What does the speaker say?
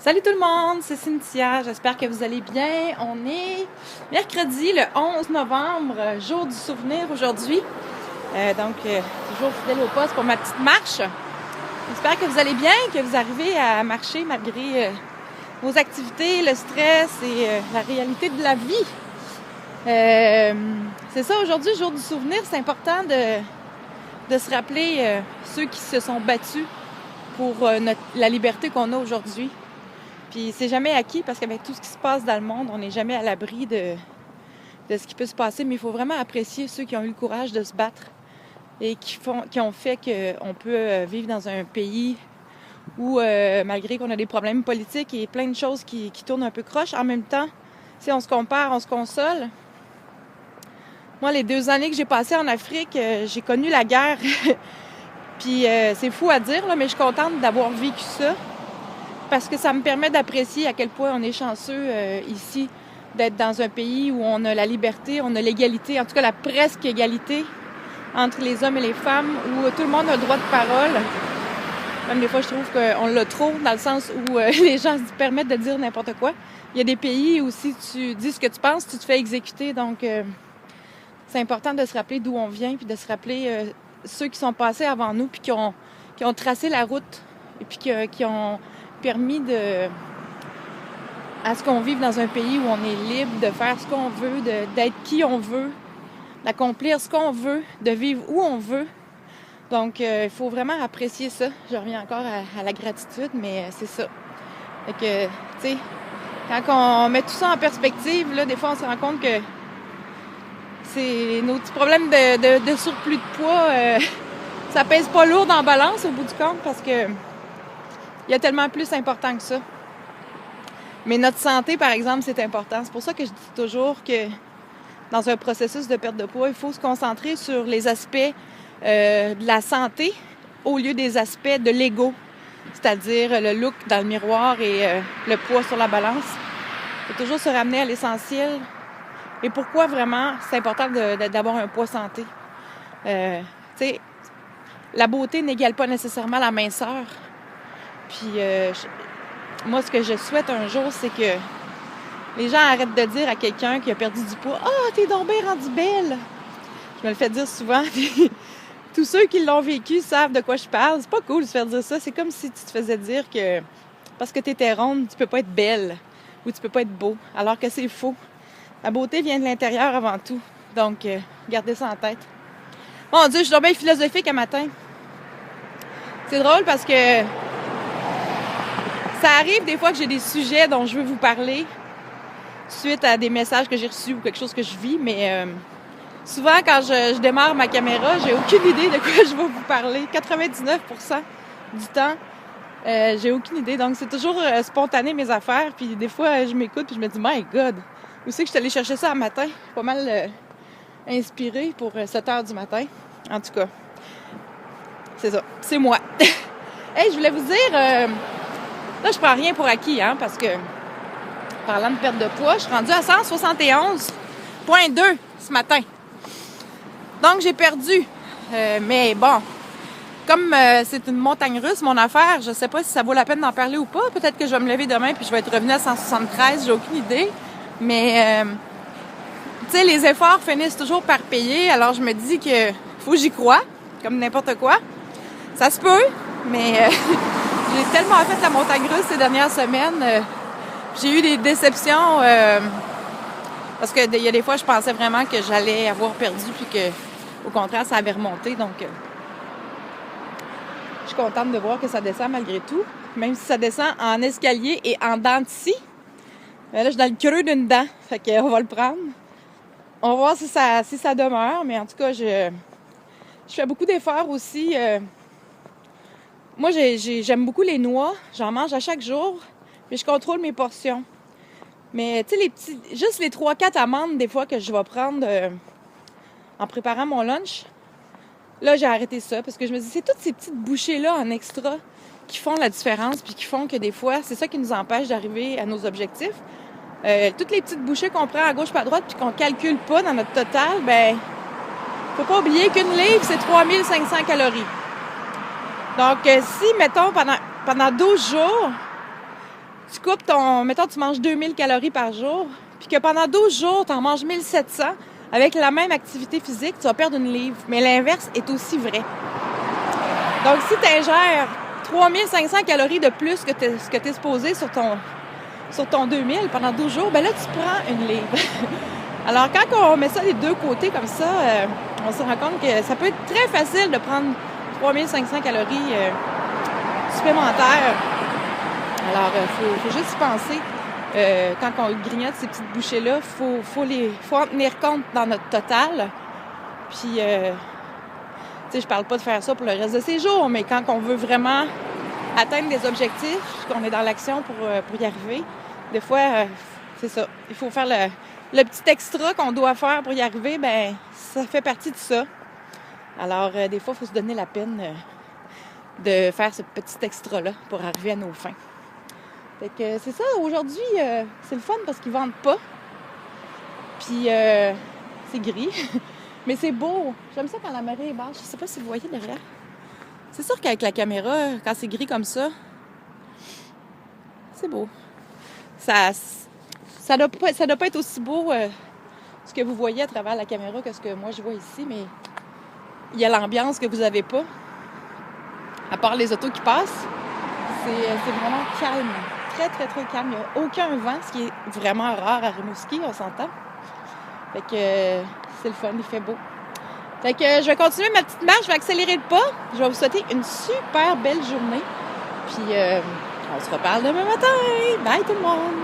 Salut tout le monde, c'est Cynthia, j'espère que vous allez bien. On est mercredi le 11 novembre, jour du souvenir aujourd'hui. Toujours fidèle au poste pour ma petite marche. J'espère que vous allez bien, que vous arrivez à marcher malgré vos activités, le stress et la réalité de la vie. C'est ça, aujourd'hui, jour du souvenir, c'est important de se rappeler ceux qui se sont battus pour la liberté qu'on a aujourd'hui. Puis c'est jamais acquis parce qu'avec tout ce qui se passe dans le monde, on n'est jamais à l'abri de ce qui peut se passer. Mais il faut vraiment apprécier ceux qui ont eu le courage de se battre et qui ont fait qu'on peut vivre dans un pays où, malgré qu'on a des problèmes politiques et plein de choses qui tournent un peu croche, en même temps, si on se compare, on se console. Moi, les 2 années que j'ai passées en Afrique, j'ai connu la guerre. Puis c'est fou à dire, là, mais je suis contente d'avoir vécu ça. Parce que ça me permet d'apprécier à quel point on est chanceux ici d'être dans un pays où on a la liberté, on a l'égalité, en tout cas la presque égalité entre les hommes et les femmes, où tout le monde a le droit de parole. Même des fois, je trouve qu'on l'a trop, dans le sens où les gens se permettent de dire n'importe quoi. Il y a des pays où si tu dis ce que tu penses, tu te fais exécuter. Donc, c'est important de se rappeler d'où on vient, puis de se rappeler ceux qui sont passés avant nous, puis qui ont tracé la route, et puis qui ont permis à ce qu'on vive dans un pays où on est libre de faire ce qu'on veut, d'être qui on veut, d'accomplir ce qu'on veut, de vivre où on veut. Donc, il faut vraiment apprécier ça. Je reviens encore à la gratitude, mais c'est ça. Fait que, tu sais, quand on met tout ça en perspective, là, des fois, on se rend compte que c'est nos petits problèmes de surplus de poids, ça pèse pas lourd en balance au bout du compte parce que il y a tellement plus important que ça. Mais notre santé, par exemple, c'est important. C'est pour ça que je dis toujours que dans un processus de perte de poids, il faut se concentrer sur les aspects de la santé au lieu des aspects de l'ego, c'est-à-dire le look dans le miroir et le poids sur la balance. Il faut toujours se ramener à l'essentiel. Et pourquoi vraiment c'est important d'avoir un poids santé? Tu sais, la beauté n'égale pas nécessairement la minceur. Puis moi, ce que je souhaite un jour, c'est que les gens arrêtent de dire à quelqu'un qui a perdu du poids « Ah, t'es donc bien rendue belle! » Je me le fais dire souvent. Tous ceux qui l'ont vécu savent de quoi je parle. C'est pas cool de se faire dire ça. C'est comme si tu te faisais dire que parce que t'étais ronde, tu peux pas être belle ou tu peux pas être beau. Alors que c'est faux. La beauté vient de l'intérieur avant tout. Donc, gardez ça en tête. Mon Dieu, je suis donc bien philosophique un matin. C'est drôle parce que ça arrive des fois que j'ai des sujets dont je veux vous parler suite à des messages que j'ai reçus ou quelque chose que je vis, mais souvent quand je démarre ma caméra, j'ai aucune idée de quoi je vais vous parler. 99% du temps, j'ai aucune idée. Donc c'est toujours spontané mes affaires, puis des fois je m'écoute puis je me dis « My God! Où c'est que je suis allée chercher ça un matin? » Je suis pas mal inspirée pour 7 heures du matin. En tout cas, c'est ça. C'est moi. Hey, je voulais vous dire... Là, je prends rien pour acquis, hein, parce que, parlant de perte de poids, je suis rendue à 171,2 ce matin. Donc, j'ai perdu. Mais bon, comme c'est une montagne russe, mon affaire, je sais pas si ça vaut la peine d'en parler ou pas. Peut-être que je vais me lever demain puis je vais être revenue à 173, j'ai aucune idée. Mais, tu sais, les efforts finissent toujours par payer. Alors, je me dis que faut que j'y croie, comme n'importe quoi. Ça se peut, mais... J'ai tellement fait la montagne russe ces dernières semaines. J'ai eu des déceptions parce que il y a des fois, je pensais vraiment que j'allais avoir perdu puis que, au contraire, ça avait remonté. Donc, je suis contente de voir que ça descend malgré tout. Même si ça descend en escalier et en dents de scie. Là, je suis dans le creux d'une dent. Fait qu'on va le prendre. On va voir si ça demeure. Mais en tout cas, je fais beaucoup d'efforts aussi. Moi, j'aime beaucoup les noix. J'en mange à chaque jour. Puis je contrôle mes portions. Mais, tu sais, juste les 3-4 amandes, des fois, que je vais prendre en préparant mon lunch. Là, j'ai arrêté ça. Parce que je me dis, c'est toutes ces petites bouchées-là en extra qui font la différence. Puis qui font que des fois, c'est ça qui nous empêche d'arriver à nos objectifs. Toutes les petites bouchées qu'on prend à gauche pas à droite puis qu'on calcule pas dans notre total, ben, faut pas oublier qu'une livre, c'est 3500 calories. Donc, si, mettons, pendant 12 jours, tu coupes mettons, tu manges 2000 calories par jour, puis que pendant 12 jours, tu en manges 1700, avec la même activité physique, tu vas perdre une livre. Mais l'inverse est aussi vrai. Donc, si tu ingères 3500 calories de plus que ce que tu es supposé sur ton 2000 pendant 12 jours, ben là, tu prends une livre. Alors, quand on met ça des deux côtés comme ça, on se rend compte que ça peut être très facile de prendre 3500 calories supplémentaires. Alors, faut juste y penser. Quand on grignote ces petites bouchées-là, faut en tenir compte dans notre total. Puis, tu sais, je parle pas de faire ça pour le reste de ses jours, mais quand on veut vraiment atteindre des objectifs, qu'on est dans l'action pour y arriver, des fois, c'est ça. Il faut faire le petit extra qu'on doit faire pour y arriver, ben ça fait partie de ça. Alors, des fois, il faut se donner la peine de faire ce petit extra-là pour arriver à nos fins. Fait que c'est ça, aujourd'hui, c'est le fun parce qu'ils vendent pas. Puis, c'est gris. Mais c'est beau. J'aime ça quand la marée est basse. Je sais pas si vous voyez derrière. C'est sûr qu'avec la caméra, quand c'est gris comme ça, c'est beau. Ça doit pas être aussi beau ce que vous voyez à travers la caméra que ce que moi je vois ici, mais il y a l'ambiance que vous avez pas. À part les autos qui passent, c'est vraiment calme. Très, très, très calme. Il n'y a aucun vent, ce qui est vraiment rare à Rimouski, on s'entend. Fait que c'est le fun, il fait beau. Fait que je vais continuer ma petite marche, je vais accélérer le pas. Je vais vous souhaiter une super belle journée. Puis on se reparle demain matin. Bye tout le monde!